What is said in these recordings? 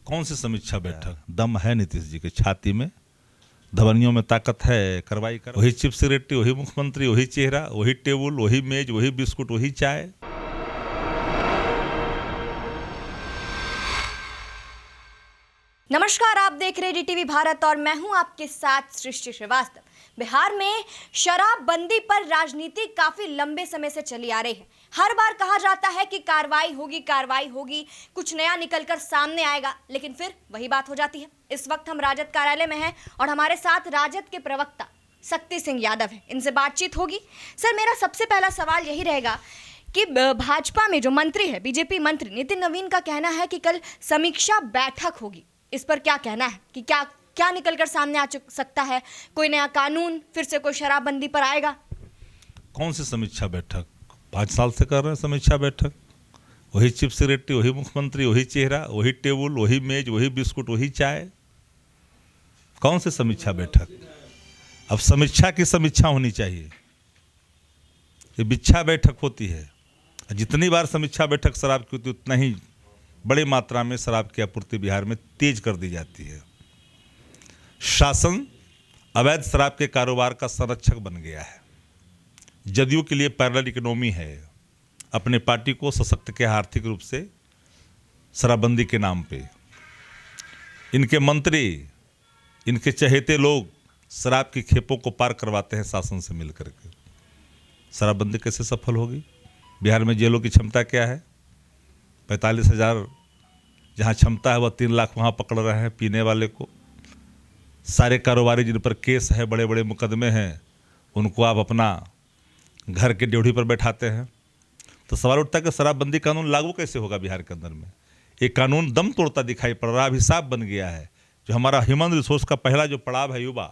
कौन सी समीक्षा बैठक? दम है नीतीश जी के छाती में, धमनियों में ताकत है, कार्रवाई कर। वही चीफ सेक्रेटरी, वही मुख्यमंत्री, वही चेहरा, वही टेबल, वही मेज, वही बिस्कुट, वही चाय। नमस्कार, आप देख रहे हैं DTV भारत और मैं हूं आपके साथ सृष्टि श्रीवास्तव। बिहार में शराबबंदी पर राजनीति काफी लंबे समय से चली आ रही है। हर बार कहा जाता है कि कार्रवाई होगी, कुछ नया निकलकर सामने आएगा, लेकिन फिर वही बात हो जाती है। इस वक्त हम राजद कार्यालय में हैं और हमारे साथ राजद के प्रवक्ता शक्ति सिंह यादव हैं। इनसे बातचीत होगी। सर, मेरा सबसे पहला सवाल यही रहेगा कि भाजपा में जो मंत्री है, बीजेपी मंत्री नितिन नवीन का कहना है कि कल समीक्षा बैठक होगी। इस पर क्या कहना है कि क्या निकलकर सामने आ सकता है? कोई नया कानून, फिर से कोई शराबबंदी पर आएगा? कौन सी समीक्षा बैठक? 5 साल से कर रहे हैं समीक्षा बैठक। वही चीफ सेक्रेटरी, वही मुख्यमंत्री, वही चेहरा, वही टेबल, वही मेज, वही बिस्कुट, वही चाय। कौन सी समीक्षा बैठक? अब समीक्षा की समीक्षा होनी चाहिए। ये बिच्छा बैठक होती है। जितनी बार समीक्षा बैठक शराब की होती, उतना ही बड़ी मात्रा में शराब की आपूर्ति बिहार में तेज कर दी जाती है। शासन अवैध शराब के कारोबार का संरक्षक बन गया है। जदयू के लिए पैरेलल इकोनॉमी है। अपने पार्टी को सशक्त किया आर्थिक रूप से शराबबंदी के नाम पे। इनके मंत्री, इनके चहेते लोग शराब की खेपों को पार करवाते हैं शासन से मिलकर के। शराबबंदी कैसे सफल होगी? बिहार में जेलों की क्षमता क्या है? 45,000 जहाँ क्षमता है, वह 3 लाख वहाँ पकड़ रहे हैं पीने वाले को। सारे कारोबारी जिन पर केस है, बड़े बड़े मुकदमे हैं, उनको आप अपना घर के ड्योढ़ी पर बैठाते हैं। तो सवाल उठता है कि शराबबंदी कानून लागू कैसे होगा बिहार के अंदर में? एक कानून दम तोड़ता दिखाई पड़ रहा, अभिशाप बन गया है। जो हमारा ह्यूमन रिसोर्स का पहला जो पड़ाव है युवा,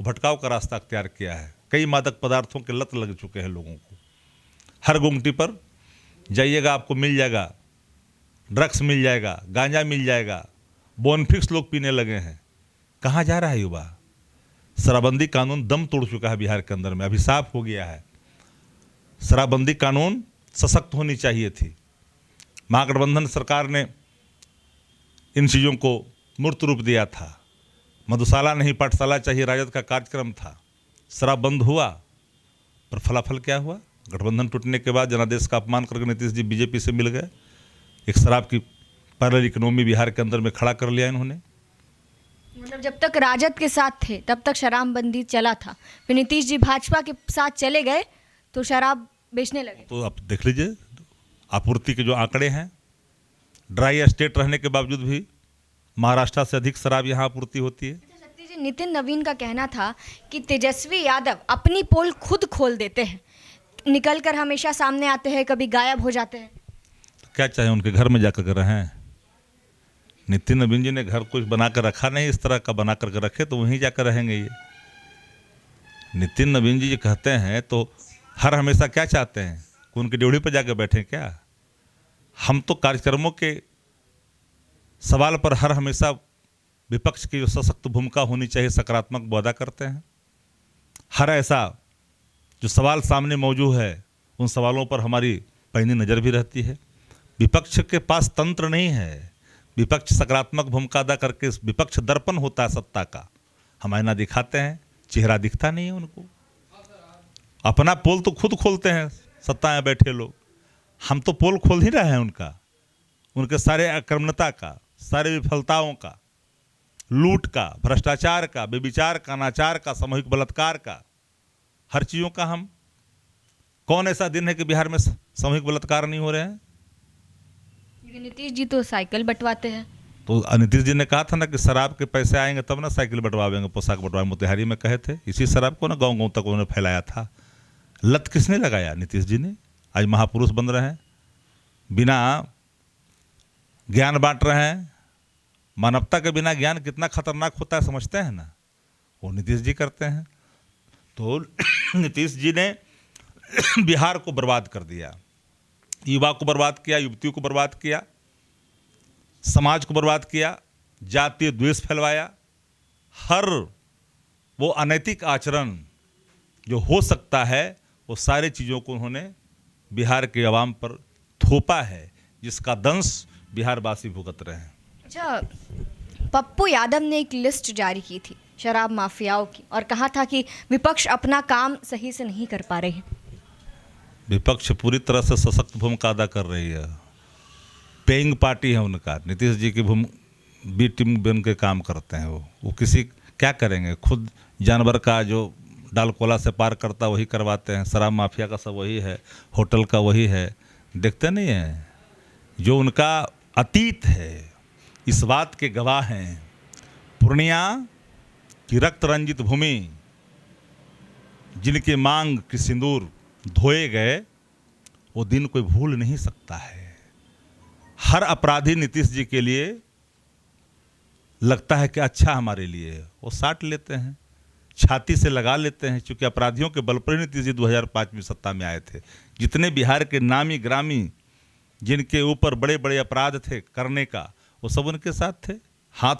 वो भटकाव का रास्ता अख्तियार किया है। कई मादक पदार्थों के लत लग चुके हैं लोगों को। हर गुमटी पर जाइएगा, आपको मिल जाएगा, ड्रग्स मिल जाएगा, गांजा मिल जाएगा, बोनफिक्स लोग पीने लगे हैं। कहाँ जा रहा है युवा? शराबबंदी कानून दम तोड़ चुका है बिहार के अंदर में, अभिशाप हो गया है। शराबबंदी कानून सशक्त होनी चाहिए थी। महागठबंधन सरकार ने इन चीज़ों को मूर्त रूप दिया था। मधुशाला नहीं पाठशाला चाहिए, राजद का कार्यक्रम था। शराब बंद हुआ, पर फलाफल क्या हुआ? गठबंधन टूटने के बाद जनादेश का अपमान करके नीतीश जी बीजेपी से मिल गए। एक शराब की पैरेलल इकोनॉमी बिहार के अंदर में खड़ा कर लिया इन्होंने। मतलब जब तक राजद के साथ थे तब तक शराबबंदी चला था, फिर नीतीश जी भाजपा के साथ चले गए तो शराब बेचने लगे। तो आप देख लीजिए आपूर्ति के जो आंकड़े हैं, ड्राई स्टेट रहने के बावजूद भी महाराष्ट्र से अधिक शराब यहाँ आपूर्ति होती है। शक्ति जी, नितिन नवीन का कहना था कि तेजस्वी यादव अपनी पोल खुद खोल देते हैं, निकलकर हमेशा सामने आते हैं, कभी गायब हो जाते हैं। क्या चाहे उनके घर में जाकर रहे हैं? नितिन नवीन जी ने घर कुछ बनाकर रखा नहीं, इस तरह का बना करके रखे तो वहीं जाकर रहेंगे ये। नितिन नवीन जी कहते हैं तो हर हमेशा क्या चाहते हैं कि उनकी ड्योढ़ी पर जाकर बैठें क्या? हम तो कार्यक्रमों के सवाल पर हर हमेशा विपक्ष की जो सशक्त भूमिका होनी चाहिए, सकारात्मक वादा करते हैं। हर ऐसा जो सवाल सामने मौजूद है, उन सवालों पर हमारी पैनी नज़र भी रहती है। विपक्ष के पास तंत्र नहीं है। विपक्ष सकारात्मक भूमिका अदा करके, विपक्ष दर्पण होता है सत्ता का, हम आईना दिखाते हैं, चेहरा दिखता नहीं है उनको। अपना पोल तो खुद खोलते हैं सत्ता में बैठे लोग। हम तो पोल खोल ही रहे हैं उनके सारे अक्रमणता का, सारे विफलताओं का, लूट का, भ्रष्टाचार का, व्यभिचार का, अनाचार का, सामूहिक बलात्कार का, हर चीज़ों का। हम कौन ऐसा दिन है कि बिहार में सामूहिक बलात्कार नहीं हो रहे हैं? नीतीश जी तो साइकिल बंटवाते हैं। तो नीतीश जी ने कहा था ना कि शराब के पैसे आएंगे तब ना साइकिल बंटवाएंगे, पोशाक बंटवाएंगे। मोतिहारी में कहे थे, इसी शराब को ना गांव गांव तक उन्होंने फैलाया था। लत किसने लगाया? नीतीश जी ने। आज महापुरुष बन रहे हैं, बिना ज्ञान बांट रहे हैं। मानवता के बिना ज्ञान कितना खतरनाक होता है समझते हैं ना? वो नीतीश जी करते हैं। तो नीतीश जी ने बिहार को बर्बाद कर दिया, युवा को बर्बाद किया, युवतियों को बर्बाद किया, समाज को बर्बाद किया, जातीय द्वेष फैलवाया। हर वो अनैतिक आचरण जो हो सकता है, वो सारी चीज़ों को उन्होंने बिहार के अवाम पर थोपा है, जिसका दंश बिहारवासी भुगत रहे हैं। अच्छा, पप्पू यादव ने एक लिस्ट जारी की थी शराब माफियाओं की और कहा था कि विपक्ष अपना काम सही से नहीं कर पा रही है। विपक्ष पूरी तरह से सशक्त भूमिका अदा कर रही है। पेइंग पार्टी है उनका, नीतीश जी की बी टीम बन के काम करते हैं। वो किसी क्या करेंगे, खुद जानवर का जो डालकोला से पार करता वही करवाते हैं। शराब माफिया का सब वही है, होटल का वही है। देखते नहीं हैं जो उनका अतीत है, इस बात के गवाह हैं। पूर्णिया की रक्त रंजित भूमि, जिनके मांग की सिंदूर धोए गए, वो दिन कोई भूल नहीं सकता है। हर अपराधी नीतीश जी के लिए लगता है कि अच्छा हमारे लिए, वो साट लेते हैं, छाती से लगा लेते हैं। क्योंकि अपराधियों के बल पर ही नीतीश जी 2005 में सत्ता में आए थे। जितने बिहार के नामी ग्रामी जिनके ऊपर बड़े बड़े अपराध थे करने का, वो सब उनके साथ थे। हाथ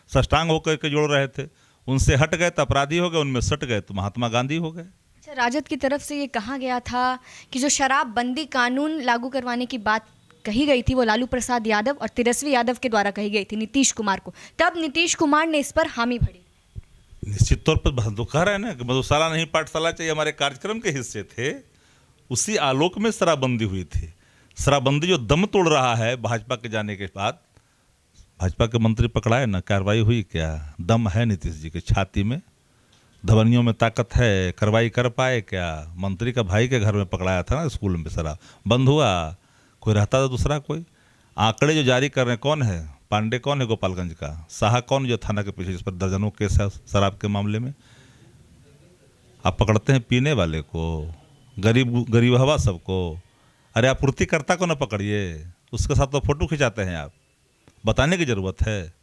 सष्टांग होकर के जोड़ रहे थे। उनसे हट गए तो अपराधी हो गए, उनमें सट गए तो महात्मा गांधी हो गए। अच्छा, राजद की तरफ से ये कहा गया था कि जो शराबबंदी कानून लागू करवाने की बात कही गई थी वो लालू प्रसाद यादव और तेजस्वी यादव के द्वारा कही गई थी नीतीश कुमार को, तब नीतीश कुमार ने इस पर हामी भरी। निश्चित तौर पर तो कह रहे हैं ना कि मधुशाला नहीं पाठशाला चाहिए, हमारे कार्यक्रम के हिस्से थे। उसी आलोक में शराबबंदी हुई थी। शराबबंदी जो दम तोड़ रहा है भाजपा के जाने के बाद, भाजपा के मंत्री पकड़ाए ना, कार्रवाई हुई क्या? दम है नीतीश जी के छाती में, धमनियों में ताकत है, कार्रवाई कर पाए क्या? मंत्री का भाई के घर में पकड़ाया था ना, स्कूल में शराब बंद हुआ, कोई रहता था दूसरा कोई? आंकड़े जो जारी कर रहे हैं कौन है? पांडे कौन है गोपालगंज का? साहा कौन जो थाना के पीछे, जिस पर दर्जनों केस है शराब के मामले में? आप पकड़ते हैं पीने वाले को, गरीब हवा सबको। अरे आपूर्तिकर्ता को ना पकड़िए, उसके साथ तो फोटो खिंचाते हैं आप। बताने की ज़रूरत है।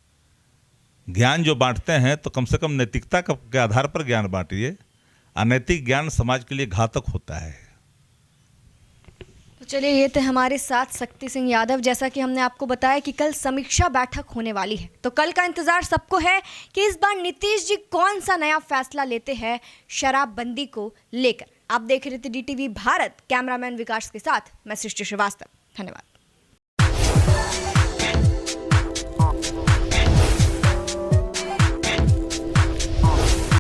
ज्ञान जो बांटते हैं तो कम से कम नैतिकता के आधार पर ज्ञान बांटिए। अनैतिक ज्ञान समाज के लिए घातक होता है। तो चलिए, ये थे हमारे साथ शक्ति सिंह यादव। जैसा कि हमने आपको बताया कि कल समीक्षा बैठक होने वाली है, तो कल का इंतजार सबको है कि इस बार नीतीश जी कौन सा नया फैसला लेते हैं शराबबंदी को लेकर। आप देख रहे थे DTV भारत, कैमरामैन विकास के साथ मैं सृष्टि श्रीवास्तव। धन्यवाद।